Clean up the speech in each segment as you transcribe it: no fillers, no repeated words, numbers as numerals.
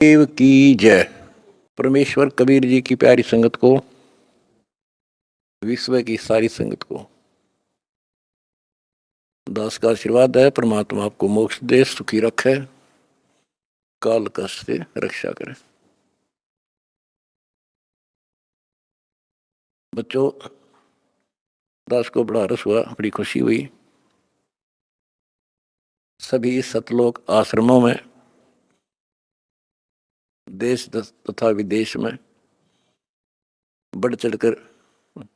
देव की जय। परमेश्वर कबीर जी की प्यारी संगत को, विश्व की सारी संगत को दास का आशीर्वाद है। परमात्मा आपको मोक्ष दे, सुखी रखे, काल कष्ट से रक्षा करे। बच्चों, दास को बड़ा रस हुआ, बड़ी खुशी हुई। सभी सतलोक आश्रमों में, देश तथा विदेश में बढ़ चढ़कर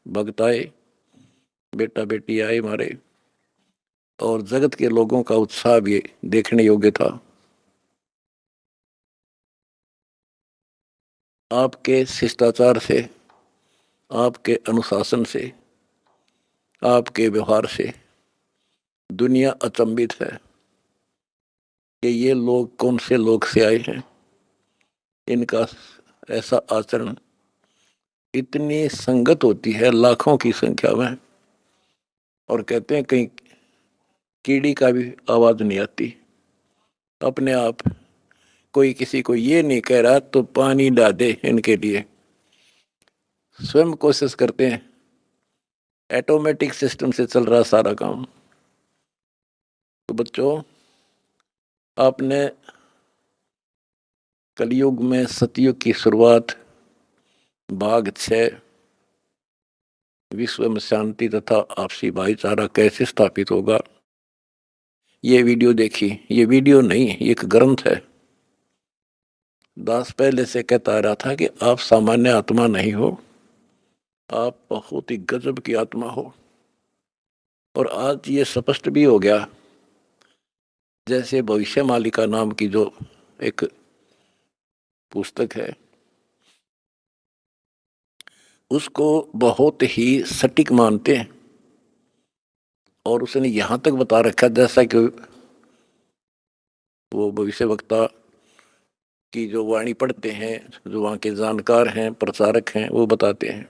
भक्त आए, बेटा बेटी आए हमारे, और जगत के लोगों का उत्साह भी देखने योग्य था। आपके शिष्टाचार से, आपके अनुशासन से, आपके व्यवहार से दुनिया अचंभित है कि ये लोग कौन से लोग से आए हैं। इनका ऐसा आचरण, इतनी संगत होती है लाखों की संख्या में, और कहते हैं कहीं कीड़ी का भी आवाज नहीं आती। अपने आप कोई किसी को ये नहीं कह रहा तो पानी डाल दे, इनके लिए स्वयं कोशिश करते हैं। ऑटोमेटिक सिस्टम से चल रहा सारा काम। तो बच्चों, आपने कलयुग में सतयुग की शुरुआत, भाग 6, विश्व में शांति तथा आपसी भाईचारा कैसे स्थापित होगा, ये वीडियो देखी। ये वीडियो नहीं, एक ग्रंथ है। दास पहले से कहता रहा था कि आप सामान्य आत्मा नहीं हो, आप बहुत ही गजब की आत्मा हो। और आज ये स्पष्ट भी हो गया। जैसे भविष्य मालिका नाम की जो एक पुस्तक है, उसको बहुत ही सटीक मानते हैं। और उसने यहां तक बता रखा, जैसा कि वो भविष्य वक्ता की जो वाणी पढ़ते हैं, जो वहाँ के जानकार हैं, प्रचारक हैं, वो बताते हैं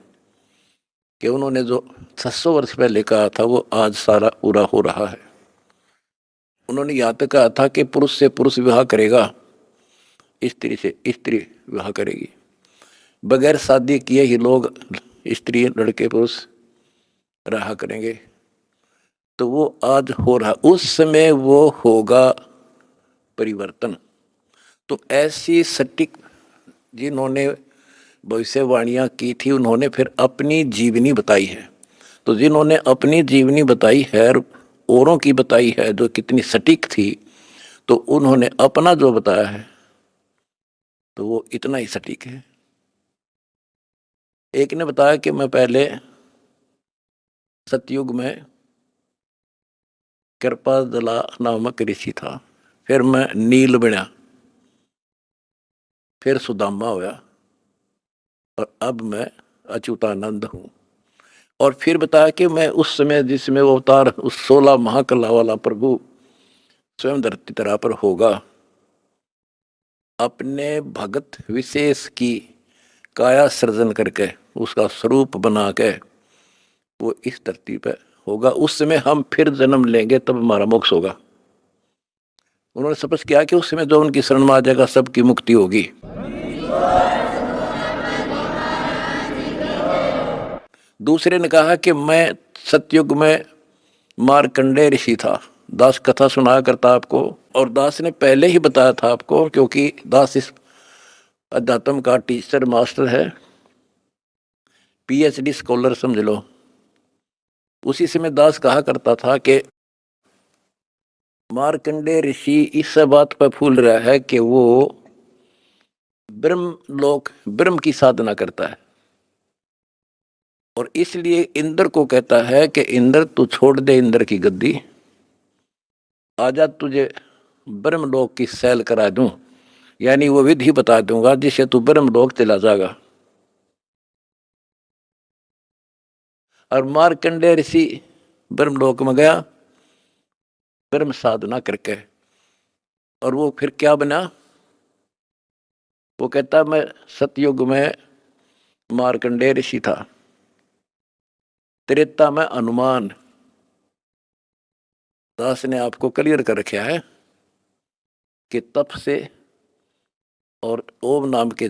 कि उन्होंने जो 600 वर्ष पहले कहा था वो आज सारा पूरा हो रहा है। उन्होंने यहाँ तक कहा था कि पुरुष से पुरुष विवाह करेगा, स्त्री से स्त्री विवाह करेगी। बगैर शादी किए ही लोग, स्त्री लड़के पुरुष रहा करेंगे। तो वो आज हो रहा, उस समय वो होगा परिवर्तन। तो ऐसी सटीक जिन्होंने भविष्यवाणियां की थी, उन्होंने फिर अपनी जीवनी बताई है। तो जिन्होंने अपनी जीवनी बताई है, औरों की बताई है जो कितनी सटीक थी, तो उन्होंने अपना जो बताया है तो वो इतना ही सटीक है। एक ने बताया कि मैं पहले सतयुग में कृपाजला नामक ऋषि था, फिर मैं नील बना, फिर सुदामा हुआ, और अब मैं अच्युतानंद हूं। और फिर बताया कि मैं उस समय जिसमें वो अवतार, उस 16 महाकला वाला प्रभु स्वयं धरती तरह पर होगा, अपने भगत विशेष की काया सृजन करके, उसका स्वरूप बना के वो इस धरती पे होगा। उस समय हम फिर जन्म लेंगे, तब हमारा मोक्ष होगा। उन्होंने स्पष्ट किया कि उस समय जो उनकी शरण में आ जाएगा, सबकी मुक्ति होगी। दूसरे ने कहा कि मैं सतयुग में मार्कंडेय ऋषि था। दास कथा सुनाया करता आपको, और दास ने पहले ही बताया था आपको, क्योंकि दास इस अध्यात्म का टीचर मास्टर है, पीएचडी स्कॉलर समझ लो। उसी समय दास कहा करता था कि मार्कंडेय ऋषि इस बात पर फूल रहा है कि वो ब्रह्म की साधना करता है, और इसलिए इंद्र को कहता है कि इंद्र तू छोड़ दे इंद्र की गद्दी, आजा तुझे ब्रह्मलोक की सैल करा दूं, यानी वो विधि बता दूंगा जिससे तू ब्रह्मलोक चला जाएगा। और मार्कंडेय ऋषि ब्रह्मलोक में गया ब्रह्म साधना करके, और वो फिर क्या बना? वो कहता मैं सतयुग में मार्कंडेय ऋषि था, त्रेता में हनुमान। दास ने आपको क्लियर कर रखा है कि तप से और ओम नाम के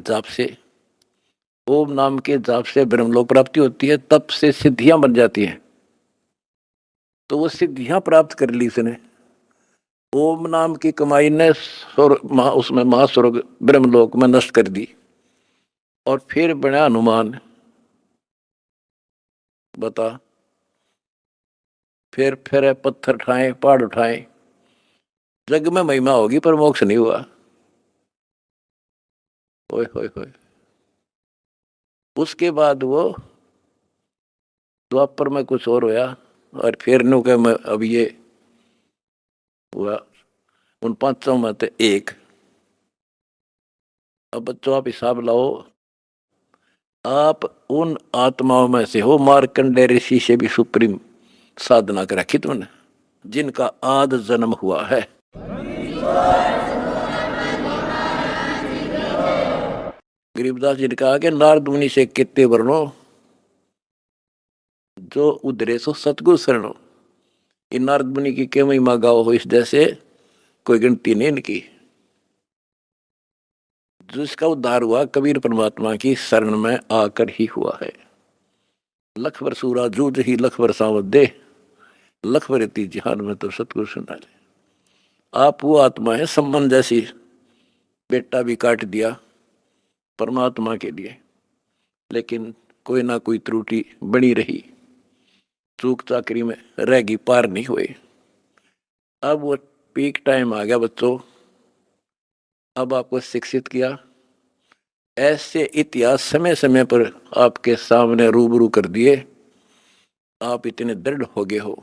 जाप से ब्रह्मलोक प्राप्ति होती है, तप से सिद्धियां बन जाती हैं। तो वो सिद्धियां प्राप्त कर ली इसने। ओम नाम की कमाई ने उसमें महास्वर्ग ब्रह्मलोक में नष्ट कर दी। और फिर बना हनुमान, बता, फिर पत्थर उठाए, पहाड़ उठाए, जग में महिमा होगी पर मोक्ष नहीं हुआ। ओए होए होए। उसके बाद वो द्वापर में कुछ और होया, और फिर नु के मैं अब ये हुआ उन पांचों में से एक। अब बच्चों आप हिसाब लाओ, आप उन आत्माओं में से हो मार्कंडे ऋषि से भी सुप्रीम साधना कर रखी तुमने, जिनका आद जन्म हुआ है। गरीबदास जी ने कहा कि नारद मुनि से कितने वर्णो जो उधरे सो सतगुरु शरणो। इन नारद मुनि की क्या महिमा गाओ हो, इस जैसे कोई गिनती नहीं इनकी। जिसका उद्धार हुआ कबीर परमात्मा की शरण में आकर ही हुआ है। लख बरसूरा जूझ ही लख बरसावत दे, लख बरती जहान में तो सतगुरु सुना ले। आप वो आत्मा है, सम्मान जैसी बेटा भी काट दिया परमात्मा के लिए, लेकिन कोई ना कोई त्रुटि बनी रही, चूक चाकरी में रहेगी, पार नहीं हुए। अब वो पीक टाइम आ गया बच्चों, अब आपको शिक्षित किया, ऐसे इतिहास समय समय पर आपके सामने रूबरू कर दिए, आप इतने दृढ़ हो गए हो,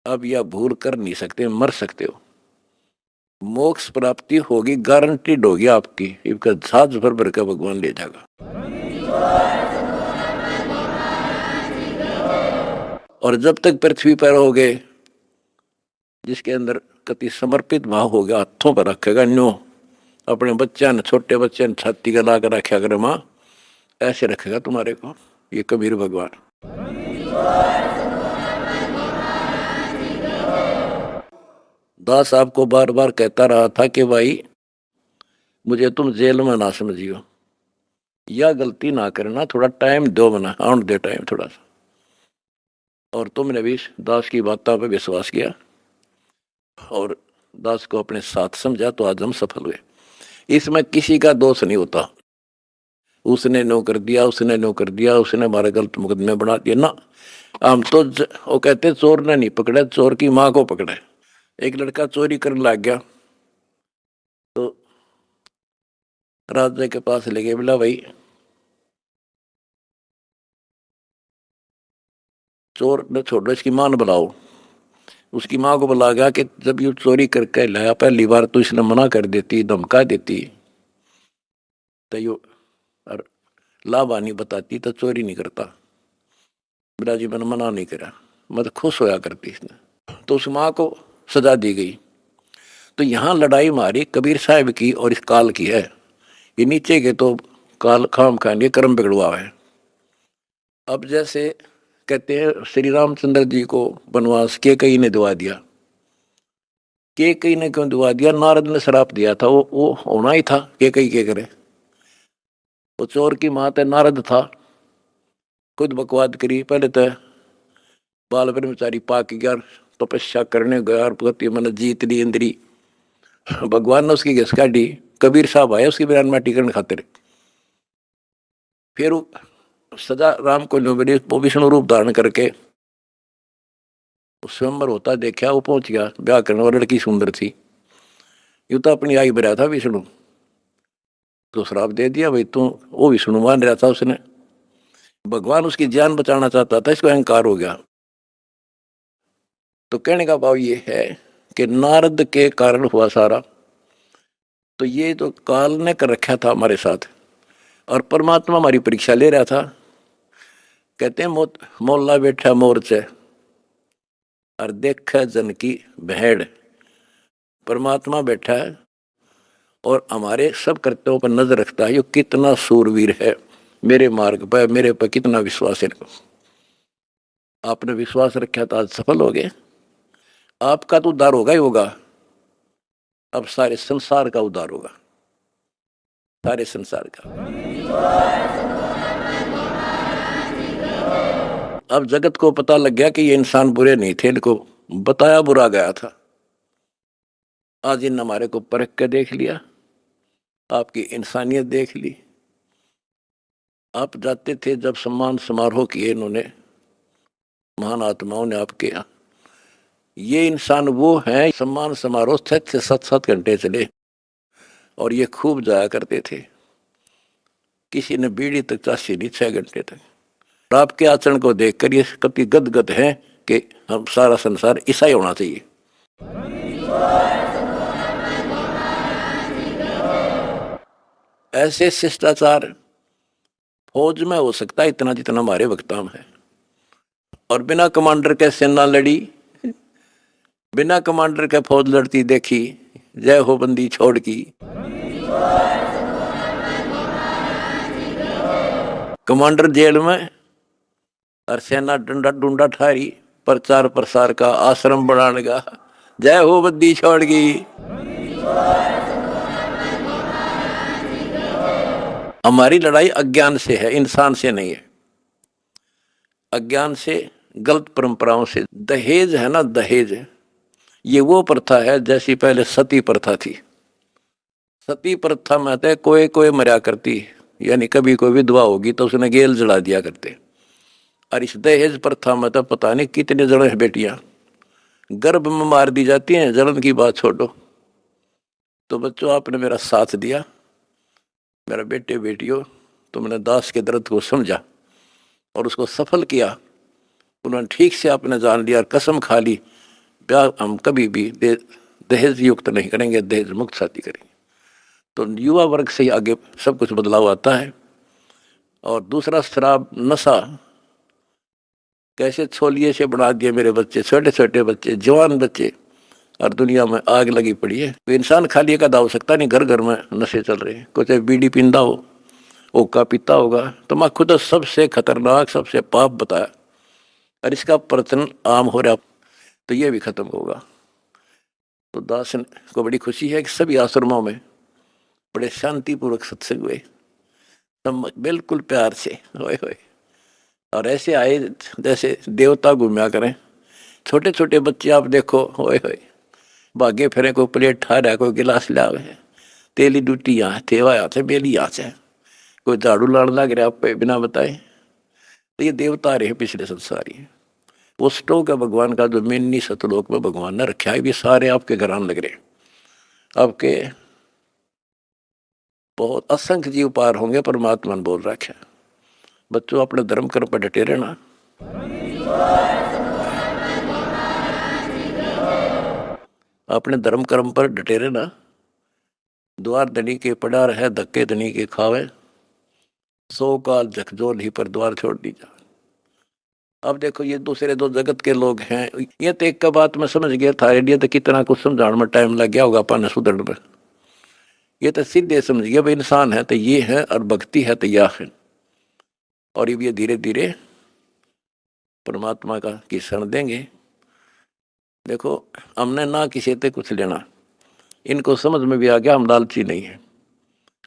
अब यह भूल कर नहीं सकते, मर सकते हो। मोक्ष प्राप्ति होगी, गारंटीड होगी आपकी, इसका जहाज भर भर का भगवान ले जाएगा। और जब तक पृथ्वी पर होगे, जिसके अंदर कति समर्पित भाव हो गया, हाथों पर रखेगा न्यो, अपने बच्चा ने, छोटे बच्चे ने छाती का ला कर रखा कर, माँ ऐसे रखेगा तुम्हारे को ये कबीर भगवान। दास आपको बार बार कहता रहा था कि भाई मुझे तुम जेल में ना समझियो, या गलती ना करना, थोड़ा टाइम दो, मना आउट दे टाइम थोड़ा सा। और तुमने भी दास की बातों पर विश्वास किया और दास को अपने साथ समझा, तो आज हम सफल हुए। इसमें किसी का दोष नहीं होता, उसने नो कर दिया, उसने नो कर दिया, उसने हमारे गलत मुकदमे बना दिया ना। हम तो वो कहते चोर ने नहीं पकड़े, चोर की माँ को पकड़े। एक लड़का चोरी करने लग गया तो राजा के पास ले गए, बोला भाई चोर ने छोड़ो, इसकी मां बुलाओ। उसकी माँ को बुला गया कि जब ये चोरी करके लाया पहली बार तो इसने मना कर देती, धमका देती, तो यो और लाभानी बताती तो चोरी नहीं करता। बेटा जी मैंने मना नहीं करा, मैं तो खुश होया करती इसने। तो उस माँ को सजा दी गई। तो यहाँ लड़ाई हमारी कबीर साहब की और इस काल की है। ये नीचे के तो काल खाम खाएंगे, कर्म बिगड़वा है। अब जैसे कहते हैं श्री रामचंद्र जी को वनवास के कई ने दिवा दिया, के कई ने क्यों दिवा दिया? नारद ने श्राप दिया था, वो होना ही था, के कई के करे। वो चोर की मात है, नारद था, खुद बकवाद करी। पहले तो बाल ब्रह्मचारी पाक गया, तपस्या करने गया और पति मन जीत ली इंद्री। भगवान ने उसकी घिस काटी, कबीर साहब आए उसकी बयान माटी करने खातिर। फिर सजा राम को मिली, वो विष्णु रूप धारण करके स्वयंवर होता देखा, वो पहुंच गया ब्याह करने, और लड़की सुंदर थी। यू तो अपनी आई भरा था विष्णु, तो श्राप दे दिया भाई तू। वो विष्णु मान रहा था उसने, भगवान उसकी जान बचाना चाहता था, इसको अहंकार हो गया। तो कहने का भाव ये है कि नारद के कारण हुआ सारा। तो ये तो काल ने कर रखा था हमारे साथ, और परमात्मा हमारी परीक्षा ले रहा था। कहते हैं मोल्ला बैठा मोर्चे और देखा जन की भेड़। परमात्मा बैठा है और हमारे सब कर्तव्यों पर नजर रखता है। ये कितना सूरवीर है, मेरे मार्ग पर, मेरे पर कितना विश्वास है। आपने विश्वास रखा तो आज सफल हो गए। आपका तो उद्धार होगा ही होगा, अब सारे संसार का उद्धार होगा। सारे संसार का। अब जगत को पता लग गया कि ये इंसान बुरे नहीं थे, इनको बताया बुरा गया था। आज इन हमारे को परख के देख लिया, आपकी इंसानियत देख ली। आप जाते थे जब सम्मान समारोह किए इन्होंने, महान आत्माओं ने आपके यहाँ, ये इंसान वो हैं, सम्मान समारोह 6 से 7 घंटे चले और ये खूब जाया करते थे। किसी ने बीड़ी तक चासी नहीं 6 घंटे तक। आपके आचरण को देखकर ये कति गदगद हैं कि हम सारा संसार ईसाई होना चाहिए। ऐसे शिष्टाचार फौज में हो सकता है इतना जितना हमारे वक्ता में है। और बिना कमांडर के सेना लड़ी, बिना कमांडर के फौज लड़ती देखी, जय हो बंदी छोड़ की। कमांडर जेल में और सेना डंडा डूंडा ठारी, प्रचार प्रसार का आश्रम बनाने का, जय हो बंदी छोड़ की। हमारी लड़ाई अज्ञान से है, इंसान से नहीं है। अज्ञान से, गलत परंपराओं से। दहेज है ना, दहेज, ये वो प्रथा है जैसी पहले सती प्रथा थी। सती प्रथा में तो कोई कोई मरा करती, यानी कभी कोई विधवा होगी तो उसने गेल जला दिया करते। और इस दहेज प्रथा में तो पता नहीं कितने जड़े बेटियां गर्भ में मार दी जाती हैं। जलन की बात छोड़ो। तो बच्चों, आपने मेरा साथ दिया, मेरा बेटे बेटियों, तुमने दास के दर्द को समझा और उसको सफल किया। उन्होंने ठीक से आपने जान लिया और कसम खा ली, ब्याह हम कभी भी दहेज युक्त नहीं करेंगे, दहेज मुक्त शादी करेंगे। तो युवा वर्ग से ही आगे सब कुछ बदलाव आता है। और दूसरा, शराब नशा कैसे छोलिए से बना दिए मेरे बच्चे, छोटे छोटे बच्चे, जवान बच्चे, और दुनिया में आग लगी पड़ी है। तो इंसान खाली एक हो सकता नहीं, घर घर में नशे चल रहे हैं। कुछ बीड़ी पींदा हो, ओका पीता होगा, तम्बाकू तो सबसे खतरनाक, सबसे पाप बताया, और इसका प्रचलन आम हो रहा, तो ये भी खत्म होगा। तो दास को बड़ी खुशी है कि सभी आश्रमों में बड़े शांतिपूर्वक सत्संग हुए, बिल्कुल प्यार से, होए होए। और ऐसे आए जैसे देवता घूमया करें। छोटे छोटे बच्चे आप देखो, होए होए, भागे फिरे, कोई प्लेट ठा रहा है, कोई गिलास लावे, तेली डूटी यहाँ थेवा यहाँ से बेली यहाँ से, कोई झाड़ू लाड़ लग रहा आप बिना बताए। तो ये देवता रहे पिछले संसारी। वो स्टोक है भगवान का, जो मिन्नी सतलोक में भगवान ने रखा है, भी सारे आपके घरान लग रहे। आपके बहुत असंख्य जीव पार होंगे, परमात्मा ने बोल रखा है। बच्चों, अपने धर्म कर्म पर डटे रहना। अपने धर्म कर्म पर डटे रहना। द्वार धनी के पड़ा रहे, धक्के धनी के खावे, 100 काल झकझोर ही पर द्वार छोड़ दी जा। अब देखो, ये दूसरे दो जगत के लोग हैं। ये तो एक का बात मैं समझ गया था, आइडिया तो कितना कुछ समझाने में टाइम लग गया होगा अपन सुधरने में। ये तो सीधे समझ गया भाई, इंसान है तो ये है, और भक्ति है तो यह है। और ये धीरे धीरे परमात्मा की शरण देंगे। देखो, हमने ना किसी से कुछ लेना, इनको समझ में भी आ गया हम लालची नहीं है।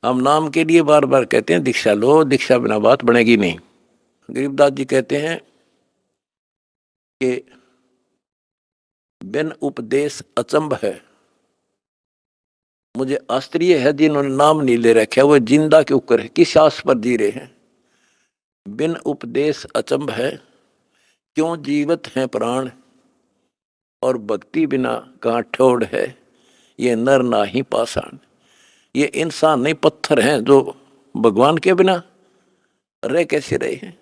हम नाम के लिए बार बार कहते हैं दीक्षा लो, दीक्षा बिना बात बनेगी नहीं। गरीबदास जी कहते हैं कि बिन उपदेश अचंभ है, मुझे आश्चर्य है जिन्होंने नाम नहीं ले रखा, वो जिंदा के ऊपर है, किस आस पर जी रहे हैं। बिन उपदेश अचंभ है, क्यों जीवित हैं प्राण, और भक्ति बिना कहाँ ठोड़ है, ये नर ना ही पाषाण। ये इंसान नहीं, पत्थर हैं जो भगवान के बिना रह कैसे रहे हैं।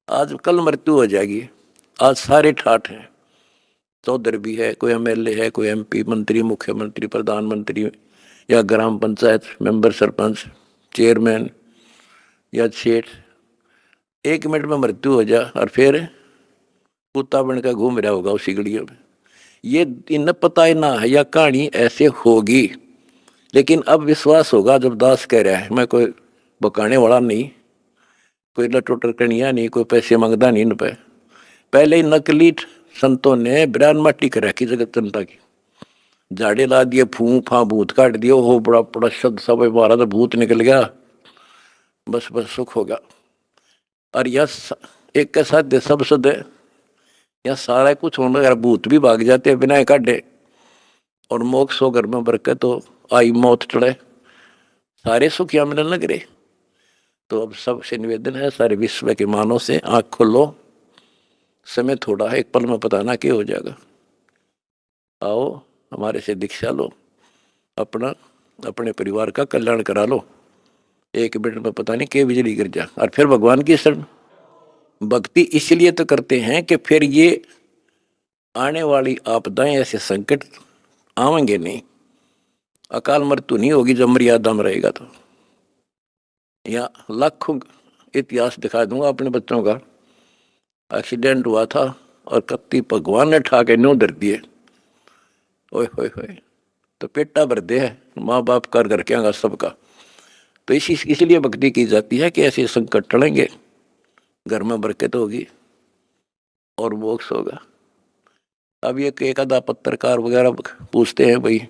आज कल मृत्यु हो जाएगी, आज सारे ठाठ हैं। चौधरी भी है, कोई एमएलए है, कोई एमपी, मंत्री, मुख्यमंत्री, प्रधानमंत्री, या ग्राम पंचायत मेंबर, सरपंच, चेयरमैन या सेठ। 1 मिनट में मृत्यु हो जा और फिर कुत्ता बन का घूम रहा होगा उसी गलियों में। ये इन्हें पता ही ना है या कहानी ऐसे होगी, लेकिन अब विश्वास होगा जब दास कह रहा है। मैं कोई बकाने वाला नहीं, कोई लटोटर कनिया नहीं, कोई पैसे मांगता नहीं इन पे। पहले ही नकली संतों ने बिरान माटी कर रखी जगत जनता की। झाड़े ला दिए, फूं फा भूत काट दिए, हो बड़ा बड़ा शब्द सब मारा तो भूत निकल गया, बस बस सुख होगा। और यह एक के साथ सब शुद्ध है, यह सारा कुछ होने अगर भूत भी भाग जाते हैं बिना काटे, और मोक्ष हो घर में बरकत तो आई मौत चढ़े, सारे सुख यहाँ मिलने लग रहे। तो अब सबसे निवेदन है, सारे विश्व के मानव से आंख खोलो, समय थोड़ा है, एक पल में पता ना क्या हो जाएगा। आओ हमारे से दीक्षा लो, अपना अपने परिवार का कल्याण करा लो, एक मिनट में पता नहीं क्या बिजली गिर जा। और फिर भगवान की शरण भक्ति इसलिए तो करते हैं कि फिर ये आने वाली आपदाएं, ऐसे संकट आवेंगे नहीं, अकाल मृत्यु नहीं होगी जब मर्यादा में रहेगा। तो या लाखों इतिहास दिखा दूंगा अपने बच्चों का, एक्सीडेंट हुआ था और कत्ती भगवान ने ठा के न्यों धर दिए, ओए होए होए, तो पेटा भर दे है माँ बाप कर घर के आगा सबका। तो इसलिए भक्ति की जाती है कि ऐसे संकट टलेंगे, घर में बरकत होगी और मोक्ष होगा। अब ये एक आधा पत्रकार वगैरह पूछते हैं, भाई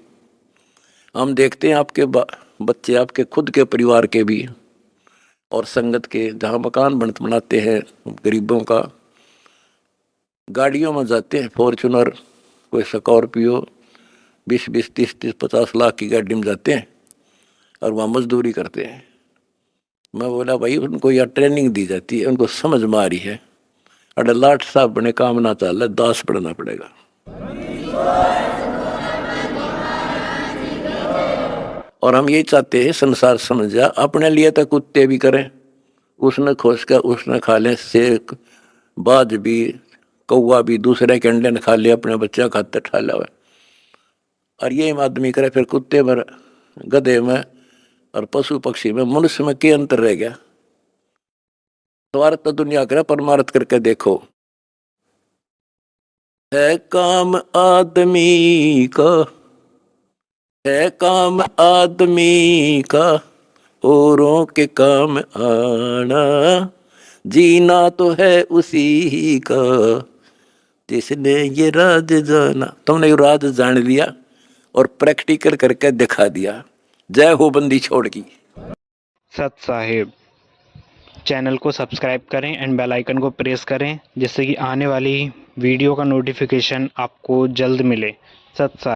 हम देखते हैं आपके बच्चे, आपके खुद के परिवार के भी और संगत के, जहाँ मकान बनाते हैं गरीबों का, गाड़ियों में जाते हैं, फॉर्चूनर, कोई स्कॉर्पियो, 20-20, 30-30, 50 लाख की गाड़ी में जाते हैं और वहाँ मजदूरी करते हैं। मैं बोला भाई उनको यह ट्रेनिंग दी जाती है, उनको समझ में आ रही है, अरे लाट साहब बने काम ना चल, दास पढ़ना पड़ेगा। और हम यही चाहते हैं संसार समझ जा, अपने लिए तो कुत्ते भी करें, उसने खोज कर उसने खा लें, शेर बाज भी, कौवा भी दूसरे के अंडे ने खा लिया, अपने बच्चा खाते ठा लिया। और ये आदमी करे फिर कुत्ते में, गधे में और पशु पक्षी में, मनुष्य में क्या अंतर रह गया? स्वार्थ तो दुनिया करे, परमार्थ करके देखो। है काम आदमी का, है काम आदमी का, औरों के काम आना, जीना तो है उसी का जिसने ये राज जाना। तुमने ये राज जान लिया और प्रैक्टिकल करके दिखा दिया। जय हो बंदी छोड़ की। सत साहिब। चैनल को सब्सक्राइब करें एंड बेल आइकन को प्रेस करें, जिससे कि आने वाली वीडियो का नोटिफिकेशन आपको जल्द मिले। सत साहिब।